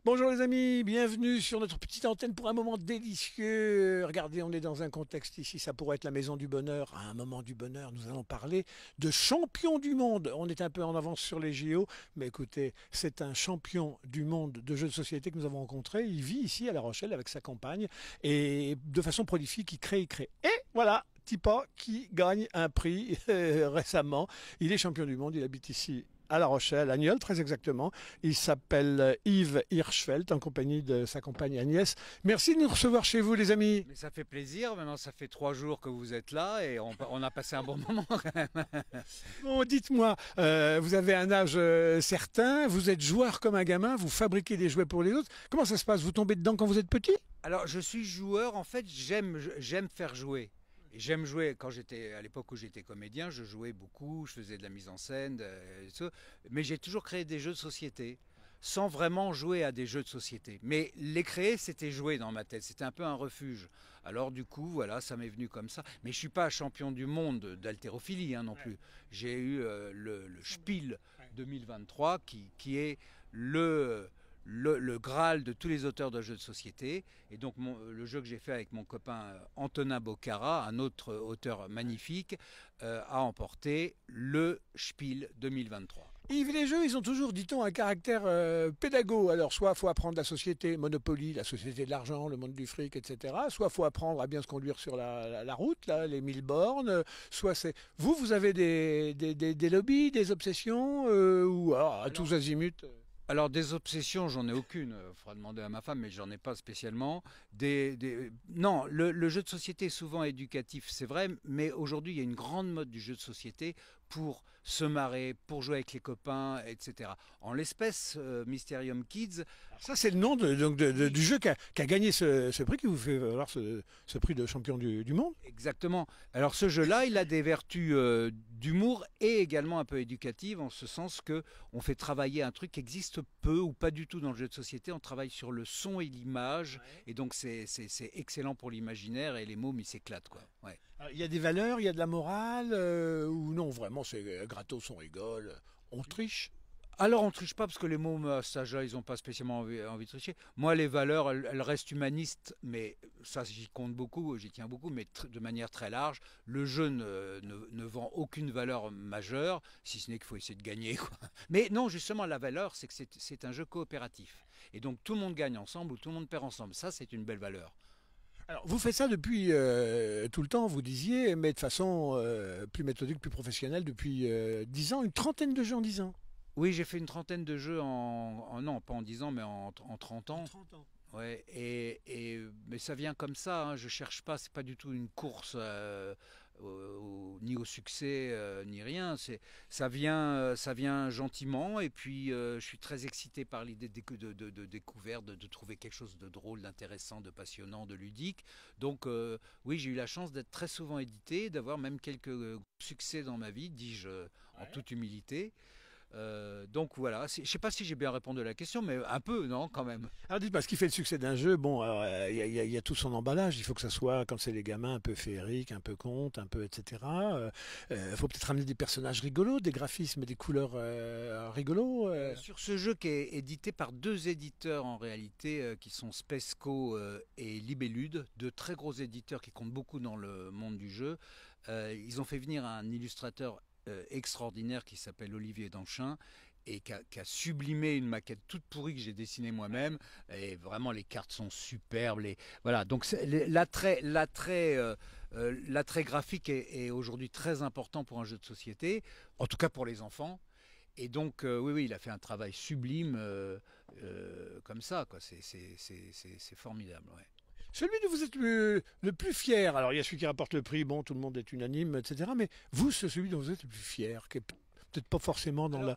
Bonjour les amis, bienvenue sur notre petite antenne pour un moment délicieux. Regardez, on est dans un contexte ici, ça pourrait être la maison du bonheur. À un moment du bonheur, nous allons parler de champion du monde. On est un peu en avance sur les JO, mais écoutez, c'est un champion du monde de jeux de société que nous avons rencontré. Il vit ici à La Rochelle avec sa compagne et de façon prolifique, il crée. Et voilà, Tipa qui gagne un prix récemment. Il est champion du monde, il habite ici à La Rochelle, à Nieul très exactement. Il s'appelle Yves Hirschfeld en compagnie de sa compagne Agnès. Merci de nous recevoir chez vous les amis. Mais ça fait plaisir, maintenant ça fait 3 jours que vous êtes là et on a passé un bon moment quand même. Bon, dites-moi, vous avez un âge certain, vous êtes joueur comme un gamin, vous fabriquez des jouets pour les autres. Comment ça se passe? Vous tombez dedans quand vous êtes petit? Alors je suis joueur, en fait j'aime faire jouer. J'aime jouer, à l'époque où j'étais comédien, je jouais beaucoup, je faisais de la mise en scène, mais j'ai toujours créé des jeux de société, sans vraiment jouer à des jeux de société. Mais les créer, c'était jouer dans ma tête, c'était un peu un refuge. Alors du coup, voilà, ça m'est venu comme ça. Mais je ne suis pas champion du monde d'haltérophilie non plus. J'ai eu le Spiel 2023 qui est le Graal de tous les auteurs de jeux de société. Et donc le jeu que j'ai fait avec mon copain Antonin Bocara, un autre auteur magnifique, a emporté le Spiel 2023. Yves, les jeux, ils ont toujours, dit-on, un caractère pédago. Alors, soit il faut apprendre la société, Monopoly, la société de l'argent, le monde du fric, etc. Soit il faut apprendre à bien se conduire sur la route, là, les 1000 bornes. Soit c'est... Vous avez des lobbies, des obsessions, ou alors, à tous azimuts Alors des obsessions, j'en ai aucune. Il faudra demander à ma femme, mais j'en ai pas spécialement. Non, le jeu de société est souvent éducatif, c'est vrai, mais aujourd'hui il y a une grande mode du jeu de société pour se marrer, pour jouer avec les copains, etc. En l'espèce, Mysterium Kids. Alors ça, c'est le nom du jeu qui a gagné ce prix, qui vous fait valoir ce prix de champion du monde. Exactement. Alors ce jeu-là, il a des vertus d'humour et également un peu éducatives, en ce sens que on fait travailler un truc qui existe peu ou pas du tout dans le jeu de société. On travaille sur le son et l'image, et donc c'est excellent pour l'imaginaire, et les mômes ils s'éclatent quoi. Ouais. Alors, il y a des valeurs, il y a de la morale, ou non, vraiment c'est gratos, on rigole, on triche. Alors on triche pas parce que les mômes à cet âge-là, ils n'ont pas spécialement envie de tricher. Moi, les valeurs, elles restent humanistes, mais ça, j'y compte beaucoup, j'y tiens beaucoup, mais de manière très large. Le jeu ne vend aucune valeur majeure, si ce n'est qu'il faut essayer de gagner, quoi. Mais non, justement, la valeur, c'est que c'est un jeu coopératif. Et donc tout le monde gagne ensemble ou tout le monde perd ensemble. Ça, c'est une belle valeur. Alors, vous faites ça depuis tout le temps, vous disiez, mais de façon plus méthodique, plus professionnelle, depuis 10 ans, une trentaine de jeux en 10 ans. Oui, j'ai fait une trentaine de jeux non, pas en 10 ans, mais en 30 ans. 30 ans. Ouais, mais ça vient comme ça, hein. Je cherche pas, c'est pas du tout une course ni au succès ni rien. Ça vient gentiment, et puis je suis très excité par l'idée de découverte, de trouver quelque chose de drôle, d'intéressant, de passionnant, de ludique. Donc oui, j'ai eu la chance d'être très souvent édité, d'avoir même quelques succès dans ma vie, dis-je en toute humilité. Donc voilà, je ne sais pas si j'ai bien répondu à la question, mais un peu, non, quand même. Alors dites-moi, ce qui fait le succès d'un jeu, bon, y a tout son emballage, il faut que ça soit, quand c'est les gamins, un peu féerique, un peu conte, un peu etc. Faut peut-être ramener des personnages rigolos, des graphismes et des couleurs rigolos. Sur ce jeu qui est édité par 2 éditeurs en réalité, qui sont Spesco et Libellude, 2 très gros éditeurs qui comptent beaucoup dans le monde du jeu. Ils ont fait venir un illustrateur extraordinaire qui s'appelle Olivier Danchin, et qui a sublimé une maquette toute pourrie que j'ai dessinée moi-même, et vraiment les cartes sont superbes, voilà, donc l'attrait graphique est aujourd'hui très important pour un jeu de société, en tout cas pour les enfants. Et donc oui, il a fait un travail sublime comme ça, quoi. C'est formidable, ouais. Celui dont vous êtes le plus fier, alors il y a celui qui rapporte le prix, bon, tout le monde est unanime, etc. Mais vous, c'est celui dont vous êtes le plus fier, qui est peut-être pas forcément dans le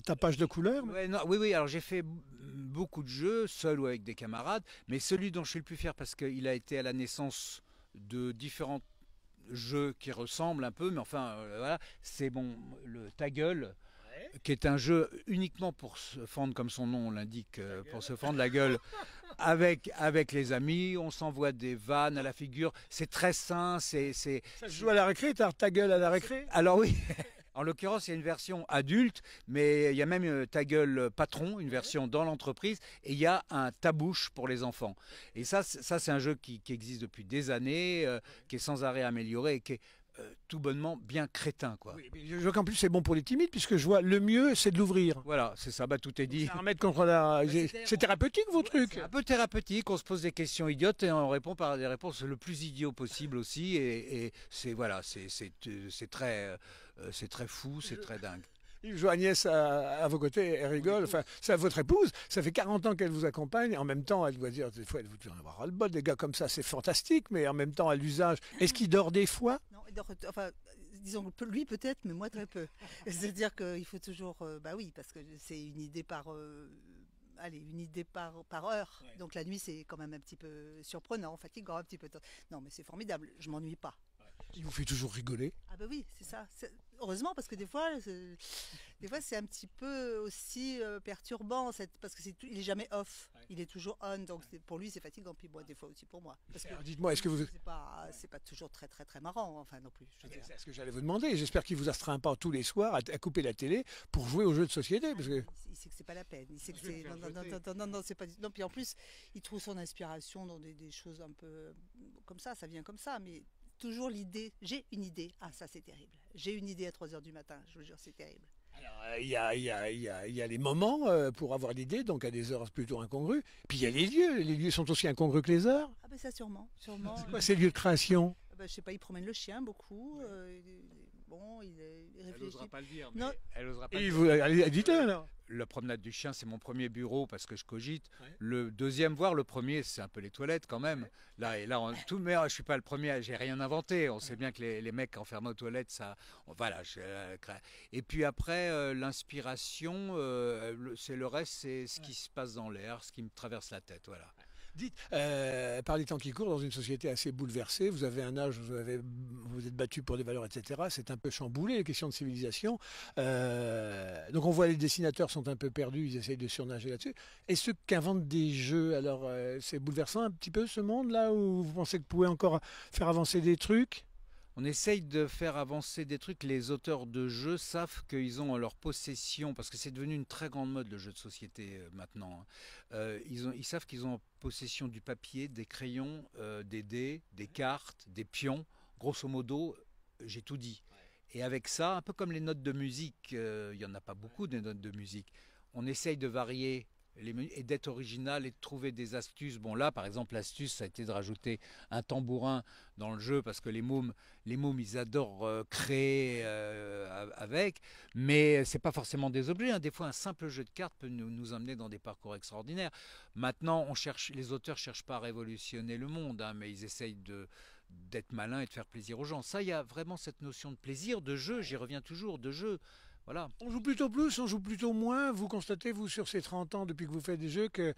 tapage de couleurs. Ouais, non, oui, alors j'ai fait beaucoup de jeux, seul ou avec des camarades, mais celui dont je suis le plus fier, parce qu'il a été à la naissance de différents jeux qui ressemblent un peu, mais enfin, voilà, c'est le Ta Gueule, qui est un jeu uniquement pour se fendre, comme son nom l'indique, pour se fendre la gueule avec les amis. On s'envoie des vannes à la figure. C'est très sain. Ça se joue à la récré, t'as Ta Gueule à la récré? Alors oui. En l'occurrence, il y a une version adulte, mais il y a même Ta gueule patron, une version dans l'entreprise, et il y a un tabouche pour les enfants. Et ça, c'est un jeu qui existe depuis des années, qui est sans arrêt amélioré et qui est tout bonnement bien crétin, quoi. Oui, mais je vois qu'en plus c'est bon pour les timides, puisque je vois le mieux c'est de l'ouvrir. Voilà, c'est ça, bah, tout est dit. C'est un remède contre la. C'est thérapeutique vos trucs. C'est un peu thérapeutique, on se pose des questions idiotes et on répond par des réponses le plus idiot possible aussi. Et c'est voilà, c'est très fou, c'est très dingue. Je vois Agnès à vos côtés, elle rigole. Enfin, c'est votre épouse. Ça fait 40 ans qu'elle vous accompagne. En même temps, elle doit dire des fois, elle vous dit, on va avoir le bol, des gars comme ça, c'est fantastique. Mais en même temps, à l'usage, est-ce qu'il dort des fois? Non, il dort, enfin, disons que lui peut-être, mais moi très peu. C'est-à-dire qu'il faut toujours, bah oui, parce que c'est une idée allez, une idée par heure. Ouais. Donc la nuit, c'est quand même un petit peu surprenant, fatigant un petit peu. Non, mais c'est formidable, je m'ennuie pas. Il vous fait toujours rigoler. Ah bah oui, c'est ça. Heureusement, parce que des fois c'est un petit peu aussi perturbant, parce que il est jamais off, Ouais. il est toujours on, donc pour lui c'est fatigant, puis moi des fois aussi pour moi. Parce que Alors, dites-moi, est-ce que vous. c'est pas toujours très très très marrant, enfin non plus. Je veux dire. C'est ce que j'allais vous demander. J'espère qu'il vous astreint pas tous les soirs à couper la télé pour jouer aux jeux de société. Parce que. Il sait que c'est pas la peine. Il sait que Je vais c'est me faire non, c'est pas non. Puis en plus, il trouve son inspiration dans des choses un peu comme ça vient comme ça, mais toujours l'idée. J'ai une idée. Ah ça c'est terrible. J'ai une idée à 3 heures du matin. Je vous jure c'est terrible. Alors, il y a les moments pour avoir l'idée, donc à des heures plutôt incongrues. Puis il y a les lieux. Les lieux sont aussi incongrus que les heures. Ah ben ça sûrement. C'est quoi ces lieux de création? Ben, je sais pas. Il promène le chien beaucoup. Bon, il Elle réfléchit. n'osera pas le dire. Non. Elle osera pas Et le vous, dire. allez, dites-le alors. La promenade du chien, c'est mon premier bureau parce que je cogite. Ouais. Le deuxième, voire le premier, c'est un peu les toilettes quand même. Là, tout, mais je suis pas le premier, j'ai rien inventé. On sait bien que les mecs enfermés aux toilettes, ça, voilà. Et puis après, l'inspiration, c'est le reste, c'est ce qui se passe dans l'air, ce qui me traverse la tête, voilà. Dites, par les temps qui courent, dans une société assez bouleversée, vous avez un âge, vous êtes battu pour des valeurs, etc. C'est un peu chamboulé, les questions de civilisation. Donc on voit les dessinateurs sont un peu perdus, ils essayent de surnager là-dessus. Et ceux qui inventent des jeux, alors c'est bouleversant un petit peu ce monde-là, où vous pensez que vous pouvez encore faire avancer des trucs? On essaye de faire avancer des trucs. Les auteurs de jeux savent qu'ils ont en leur possession, parce que c'est devenu une très grande mode le jeu de société maintenant. Ils savent qu'ils ont en possession du papier, des crayons, des dés, des cartes, des pions. Grosso modo, j'ai tout dit. Et avec ça, un peu comme les notes de musique, il n'y en a pas beaucoup des notes de musique. On essaye de varier et d'être original et de trouver des astuces. Bon là, par exemple, l'astuce, ça a été de rajouter un tambourin dans le jeu parce que les mômes ils adorent créer avec, mais c'est pas forcément des objets. Hein. Des fois, un simple jeu de cartes peut nous amener dans des parcours extraordinaires. Maintenant, les auteurs cherchent pas à révolutionner le monde, hein, mais ils essayent d'être malins et de faire plaisir aux gens. Ça, il y a vraiment cette notion de plaisir, de jeu. J'y reviens toujours, de jeu. Voilà. On joue plutôt plus, on joue plutôt moins. Vous constatez, vous, sur ces 30 ans depuis que vous faites des jeux, que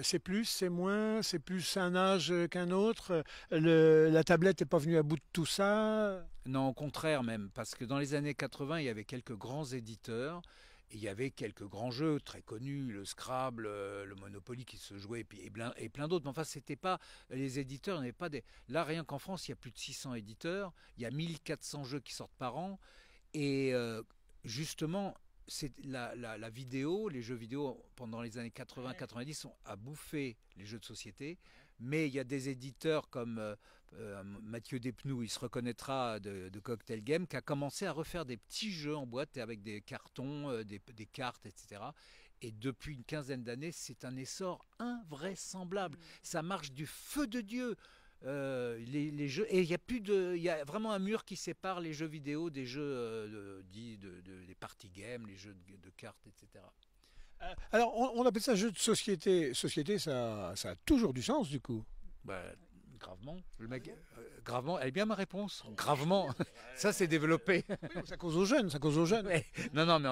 c'est plus, c'est moins, c'est plus un âge qu'un autre. La tablette n'est pas venue à bout de tout ça. Non, au contraire même, parce que dans les années 80, il y avait quelques grands éditeurs. Et il y avait quelques grands jeux très connus, le Scrabble, le Monopoly qui se jouait, et plein d'autres. Mais enfin, c'était pas les éditeurs, il n'y avait pas des. Là, rien qu'en France, il y a plus de 600 éditeurs, il y a 1400 jeux qui sortent par an, et justement, c'est la vidéo, les jeux vidéo pendant les années 80-90 a bouffé les jeux de société, mais il y a des éditeurs comme Mathieu Despnous, il se reconnaîtra de Cocktail Game, qui a commencé à refaire des petits jeux en boîte avec des cartons, des cartes, etc. Et depuis une quinzaine d'années, c'est un essor invraisemblable. Ça marche du feu de Dieu. Les jeux, et il y a vraiment un mur qui sépare les jeux vidéo des jeux dits des party games, les jeux de cartes, etc. Alors, on appelle ça jeu de société. Société, ça a toujours du sens, du coup. Bah, gravement. Le mec, gravement, elle est bien ma réponse. Gravement. Ça, c'est développé. Oui, ça cause aux jeunes, ça cause aux jeunes. Ouais. Non, mais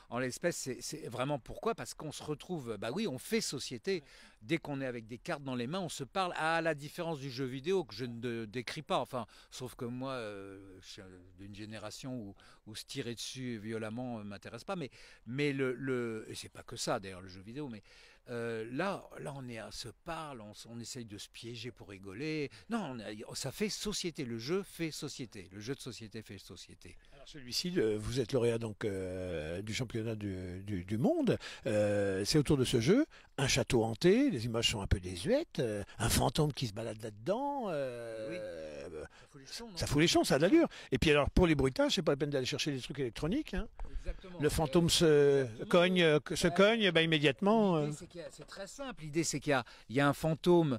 en l'espèce, c'est vraiment pourquoi? Parce qu'on se retrouve, bah oui, on fait société. Dès qu'on est avec des cartes dans les mains, on se parle à la différence du jeu vidéo que je ne décris pas. Enfin, sauf que moi, je suis d'une génération où se tirer dessus violemment m'intéresse pas. Mais et c'est pas que ça d'ailleurs le jeu vidéo. Là, se parle, on essaye de se piéger pour rigoler. Non, ça fait société. Le jeu fait société. Le jeu de société fait société. Alors celui-ci, vous êtes lauréat donc du championnat du monde. C'est autour de ce jeu un château hanté. Les images sont un peu désuètes. Un fantôme qui se balade là-dedans. Oui. Ça fout les jetons, non? Ça fout les jetons, ça a de l'allure. Et puis alors pour les bruitages, c'est pas la peine d'aller chercher des trucs électroniques. Hein. Exactement. Le fantôme se cogne, ben, immédiatement. C'est très simple. L'idée, c'est qu'il y a un fantôme,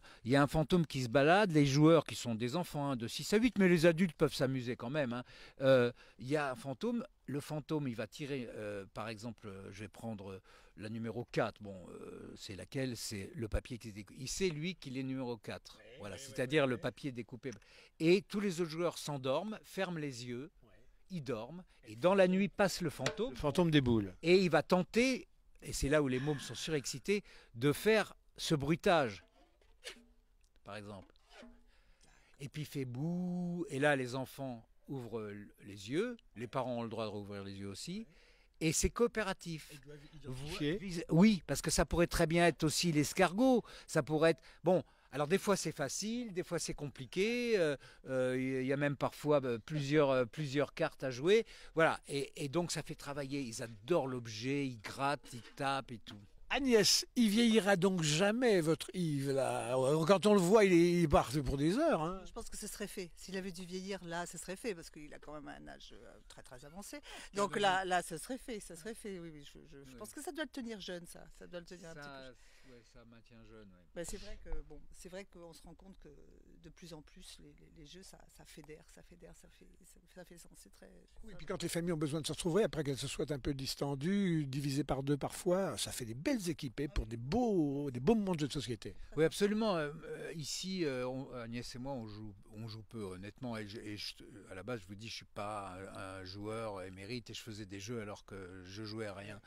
qui se balade. Les joueurs, qui sont des enfants, hein, de 6 à 8, mais les adultes peuvent s'amuser quand même. Hein. Il y a un fantôme. Le fantôme, il va tirer, par exemple, je vais prendre la numéro 4. Bon, c'est laquelle? C'est le papier qui est découpé. Il sait, lui, qu'il est numéro 4. Ouais, voilà, ouais, c'est-à-dire ouais, le ouais. papier découpé. Et tous les autres joueurs s'endorment, ferment les yeux, ils dorment, et dans la nuit passe le fantôme, Le fantôme des boules. et il va tenter, et c'est là où les mômes sont surexcités, de faire ce bruitage, par exemple. Et puis il fait bouh, et là les enfants ouvrent les yeux, les parents ont le droit de rouvrir les yeux aussi, et c'est coopératif. Oui, parce que ça pourrait très bien être aussi l'escargot, ça pourrait être... Bon, alors des fois c'est facile, des fois c'est compliqué, il y a même parfois plusieurs cartes à jouer, voilà, et donc ça fait travailler, ils adorent l'objet, ils grattent, ils tapent et tout. Agnès, il vieillira donc jamais, votre Yves, là. Quand on le voit, il part pour des heures. Hein. Je pense que ce serait fait. S'il avait dû vieillir, là, ce serait fait, parce qu'il a quand même un âge très très avancé. Donc là, ce serait fait, ça serait fait. Oui, je pense que ça doit le tenir jeune, ça. Ça doit le tenir un petit peu. Ouais, ça maintient jeune. Ouais. Ben, c'est vrai qu'on se rend compte que de plus en plus les jeux ça fédère, ça fait sens. C'est très. Oui, puis quand les familles ont besoin de se retrouver, après qu'elles se soient un peu distendues, divisées par deux parfois, ça fait des belles équipées pour des beaux moments de jeux de société. Oui, absolument. Ici, Agnès et moi, on joue peu, honnêtement. À la base, je vous dis, je suis pas un joueur émérite et je faisais des jeux alors que je jouais à rien.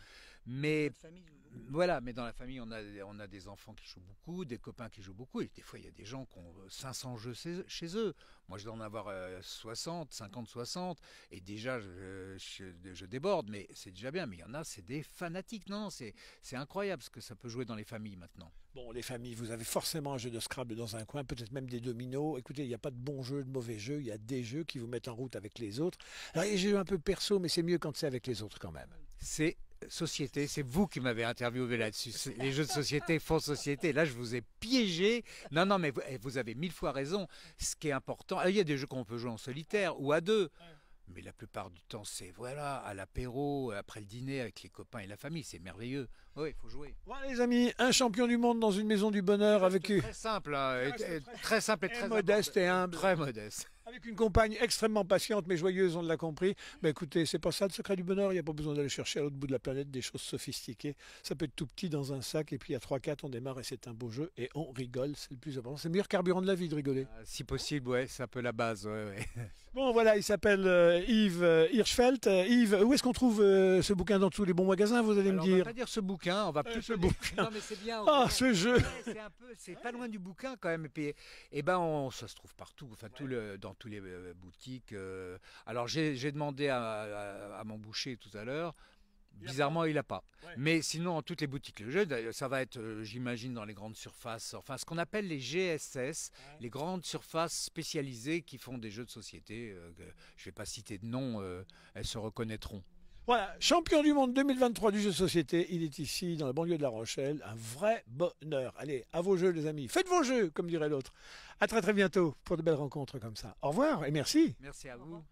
Mais Notre famille joue beaucoup. voilà, mais dans la famille, on a des enfants qui jouent beaucoup, des copains qui jouent beaucoup, et des fois, il y a des gens qui ont 500 jeux chez eux. Moi, je dois en avoir 60, 50, 60, et déjà, je déborde, mais c'est déjà bien. Mais il y en a, c'est des fanatiques. Non, c'est incroyable ce que ça peut jouer dans les familles maintenant. Bon, les familles, vous avez forcément un jeu de Scrabble dans un coin, peut-être même des dominos. Écoutez, il n'y a pas de bons jeux, de mauvais jeux, il y a des jeux qui vous mettent en route avec les autres. Alors, il y a des jeux un peu perso, mais c'est mieux quand c'est avec les autres quand même. C'est société, c'est vous qui m'avez interviewé là-dessus. Les jeux de société font société. Là, je vous ai piégé. Non, mais vous avez 1000 fois raison. Ce qui est important, il y a des jeux qu'on peut jouer en solitaire ou à deux. Mais la plupart du temps, c'est voilà, à l'apéro, après le dîner, avec les copains et la famille. C'est merveilleux. Oui, il faut jouer. Voilà les amis, un champion du monde dans une maison du bonheur avec Très simple, hein, très simple et très modeste et humble. Très modeste. Avec une compagne extrêmement patiente mais joyeuse, on l'a compris. Mais écoutez, c'est pas ça le secret du bonheur. Il n'y a pas besoin d'aller chercher à l'autre bout de la planète des choses sophistiquées. Ça peut être tout petit dans un sac et puis à 3-4 on démarre et c'est un beau jeu et on rigole. C'est le plus important. C'est le meilleur carburant de la vie de rigoler. Si possible, ouais, c'est un peu la base. Ouais. Bon voilà, il s'appelle Yves Hirschfeld. Yves, où est-ce qu'on trouve ce bouquin dans tous les bons magasins, vous allez Alors, me on va dire? pas dire ce bouquin, on va plus ce dire- bouquin. Non mais c'est bien. Ah, ce jeu. Ouais, c'est pas loin du bouquin quand même. Et puis, ça se trouve partout, enfin dans tous les boutiques. Alors j'ai demandé à mon boucher tout à l'heure. Bizarrement, il n'a pas. Ouais. Mais sinon, en toutes les boutiques, le jeu, ça va être, j'imagine, dans les grandes surfaces, enfin ce qu'on appelle les GSS, les grandes surfaces spécialisées qui font des jeux de société. Je ne vais pas citer de nom, elles se reconnaîtront. Voilà, champion du monde 2023 du jeu de société, il est ici dans la banlieue de La Rochelle, un vrai bonheur. Allez, à vos jeux les amis, faites vos jeux comme dirait l'autre. À très très bientôt pour de belles rencontres comme ça. Au revoir et merci. Merci à vous.